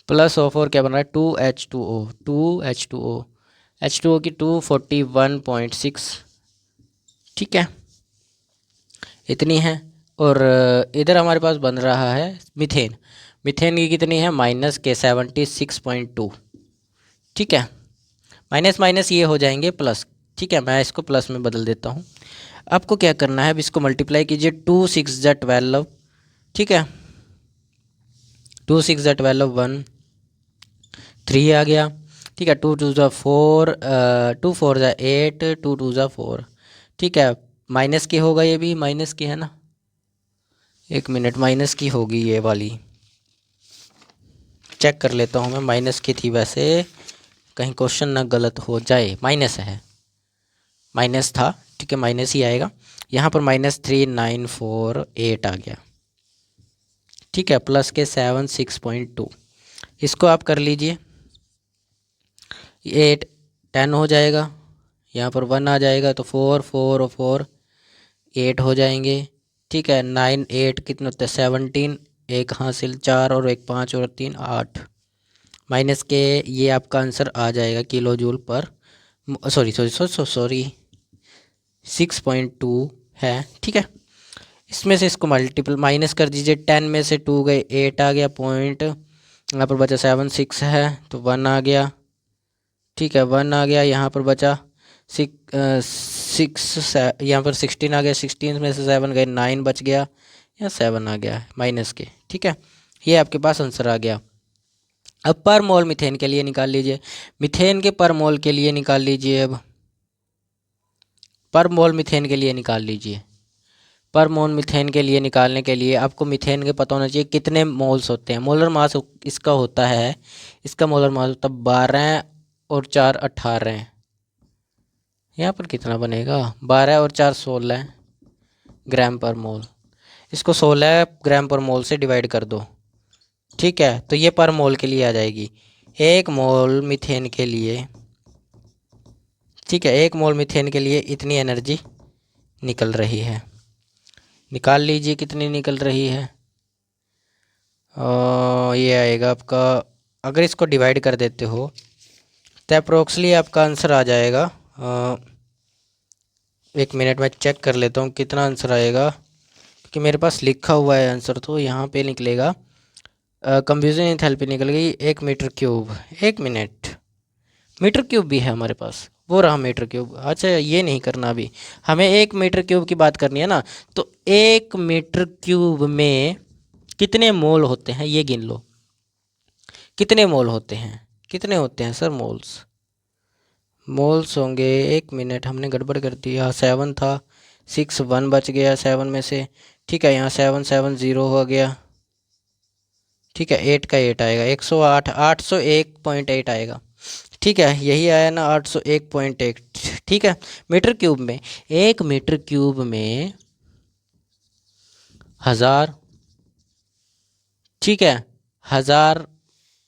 A: प्लस O4 क्या बन रहा है, 2H2O, 2H2O, H2O की 241.6, ठीक है, इतनी है। और इधर हमारे पास बन रहा है मीथेन, मीथेन की कितनी है, माइनस के 76.2, ठीक है। माइनस माइनस ये हो जाएंगे प्लस, ठीक है, मैं इसको प्लस में बदल देता हूँ। आपको क्या करना है, अब इसको मल्टीप्लाई कीजिए, 2 6 जा 12, ठीक है, 2 6 जा 12, 1 3 आ गया, ठीक है, 2 2 जा 4, 2 4 जा 8, 2 2 जा 4, ठीक है। माइनस की होगा, ये भी माइनस की है ना, एक मिनट, माइनस की होगी ये वाली, चेक कर लेता हूँ मैं, माइनस की थी वैसे, कहीं क्वेश्चन ना गलत हो जाए, माइनस है, माइनस था, ठीक है, माइनस ही आएगा। यहाँ पर -3948 आ गया, ठीक है, प्लस के 76.2, इसको आप कर लीजिए, 8 10 हो जाएगा, यहाँ पर 1 आ जाएगा, तो 4 4 और 4 8 हो जाएंगे, ठीक है, 9 8 कितने होते हैं, 17, एक हासिल 4 और एक 5 और 3 8, माइनस के ये आपका आंसर आ जाएगा किलो जूल पर, सॉरी सॉरी सॉरी सॉरी 6.2 है, ठीक है। इसमें से इसको मल्टीपल माइनस कर दीजिए, 10 में से 2 गए, 8 आ गया पॉइंट, यहाँ पर बचा 7 6 है, तो 1 आ गया, ठीक है, 1 आ गया, यहाँ पर बचा 6 यहाँ पर 16 आ गया, 16 में से 7 गए, 9 बच गया, या 7 आ गया माइनस के, ठीक है, ये आपके पास आंसर आ गया। अब पर मोल मीथेन के लिए निकाल लीजिए, मीथेन के पर मोल के लिए निकाल लीजिए, अब पर मोल मीथेन के लिए निकाल लीजिए। पर मोल मीथेन के लिए निकालने के लिए आपको मीथेन के पता होना चाहिए कितने मोल्स होते हैं, मोलर मास इसका होता है, इसका मोलर मास होता है 12 और 4 18, यहाँ पर कितना बनेगा, 12 और 4 16 ग्राम पर मोल, इसको 16 ग्राम पर मोल से डिवाइड कर दो, ठीक है, तो ये पर मोल के लिए आ जाएगी, एक मोल मीथेन के लिए, ठीक है, एक मोल मीथेन के लिए इतनी एनर्जी निकल रही है, निकाल लीजिए कितनी निकल रही है, ये आएगा आपका, अगर इसको डिवाइड कर देते हो तो अप्रोक्सली आपका आंसर आ जाएगा, एक मिनट में चेक कर लेता हूँ कितना आंसर आएगा, क्योंकि मेरे पास लिखा हुआ है आंसर, तो यहाँ पे निकलेगा, कंफ्यूजन एंथैल्पी निकल गई 1 meter cube, 1 minute, meter cube भी है हमारे पास, वो रहा मीटर क्यूब, अच्छा ये नहीं करना अभी, हमें 1 मीटर क्यूब की बात करनी है ना, तो 1 मीटर क्यूब में कितने मोल होते हैं ये गिन लो, कितने मोल होते हैं, कितने होते हैं सर मोल्स, मोल्स होंगे, एक मिनट हमने गड़बड़ कर दी, यहाँ 7 था, 6 1 बच गया 7 में से, ठीक है, यहाँ 7 7 0 हो गया, ठीक है, 8 का 8 आएगा, 108 801.8 आएगा, ठीक है, यही आया ना 801.8, ठीक है, मीटर क्यूब में, 1 मीटर क्यूब में 1000, ठीक है, 1000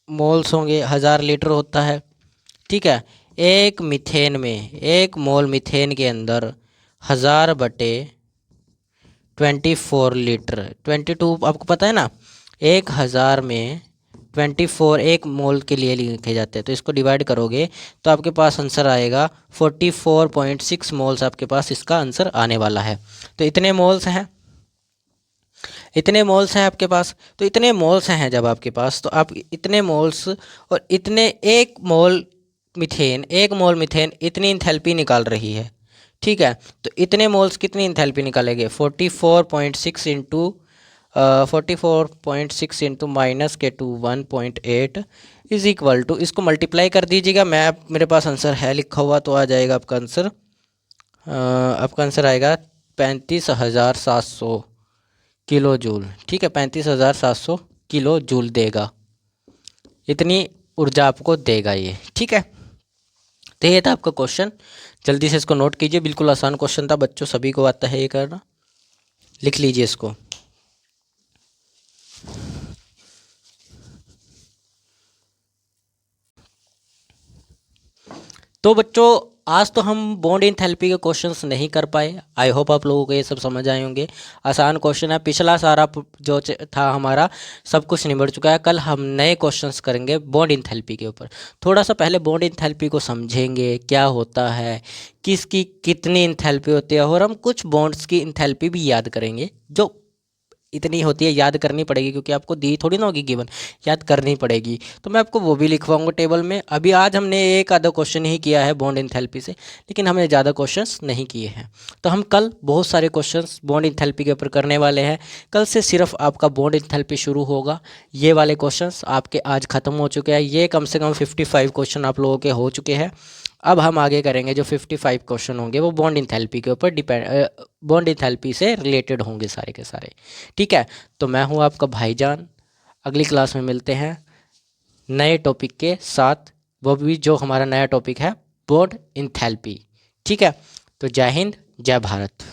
A: मोल्स होंगे, 1000 लीटर होता है, ठीक है, एक मीथेन में, एक मोल मीथेन के अंदर 1000/24 लीटर, 22 आपको पता है ना, 1000 में 24 एक मोल के लिए लिखे जाते हैं, तो इसको डिवाइड करोगे तो आपके पास आंसर आएगा 44.6 मोल्स, आपके पास इसका आंसर आने वाला है। तो इतने मोल्स हैं, इतने मोल्स हैं आपके पास, तो इतने मोल्स हैं जब आपके पास, तो आप इतने मोल्स और इतने एक मोल मीथेन इतनी इंथैल्पी निकाल रही है, ठीक है, तो इतने मोल्स कितनी इंथैल्पी निकालेंगे, 44.6 इंटू 44.6 इंटू माइनस के 2 1.8 इज इक्वल टू, इसको मल्टीप्लाई कर दीजिएगा, मैं मेरे पास आंसर है लिखा हुआ, तो आ जाएगा आपका आंसर, आपका आंसर आएगा 35,700 किलो जूल, ठीक है, 35,700 किलो जूल देगा, इतनी ऊर्जा आपको देगा ये, ठीक है। तो ये था आपका क्वेश्चन, जल्दी से इसको नोट कीजिए, बिल्कुल आसान क्वेश्चन था बच्चों, सभी को आता है ये करना, लिख लीजिए इसको। तो बच्चों आज तो हम बॉन्ड एंथैल्पी के क्वेश्चंस नहीं कर पाए। आई होप आप लोगों को ये सब समझ आए होंगे। आसान क्वेश्चन है, पिछला सारा जो था हमारा सब कुछ निबट चुका है। कल हम नए क्वेश्चंस करेंगे बॉन्ड एंथैल्पी के ऊपर। थोड़ा सा पहले बॉन्ड एंथैल्पी को समझेंगे, क्या होता है, किसकी कितनी एंथैल्पी होती है, और हम कुछ बॉन्ड्स की एंथैल्पी भी याद करेंगे। जो इतनी होती है याद करनी पड़ेगी, क्योंकि आपको दी थोड़ी ना होगी गिवन, याद करनी पड़ेगी। तो मैं आपको वो भी लिखवाऊंगा टेबल में। अभी आज हमने एक आधा क्वेश्चन ही किया है बॉन्ड एंथैल्पी से, लेकिन हमने ज़्यादा क्वेश्चंस नहीं किए हैं। तो हम कल बहुत सारे क्वेश्चंस बॉन्ड एंथैल्पी के ऊपर करने वाले हैं। कल से सिर्फ आपका बॉन्ड एंथैल्पी शुरू होगा। ये वाले क्वेश्चंस आपके आज ख़त्म हो चुके हैं। ये कम से कम 55 क्वेश्चन आप लोगों के हो चुके हैं। अब हम आगे करेंगे जो 55 क्वेश्चन होंगे वो बॉन्ड एंथैल्पी के ऊपर बॉन्ड एंथैल्पी से रिलेटेड होंगे सारे के सारे। ठीक है, तो मैं हूँ आपका भाईजान। अगली क्लास में मिलते हैं नए टॉपिक के साथ, वो भी जो हमारा नया टॉपिक है बॉन्ड एंथैल्पी। ठीक है, तो जय हिंद, जय भारत।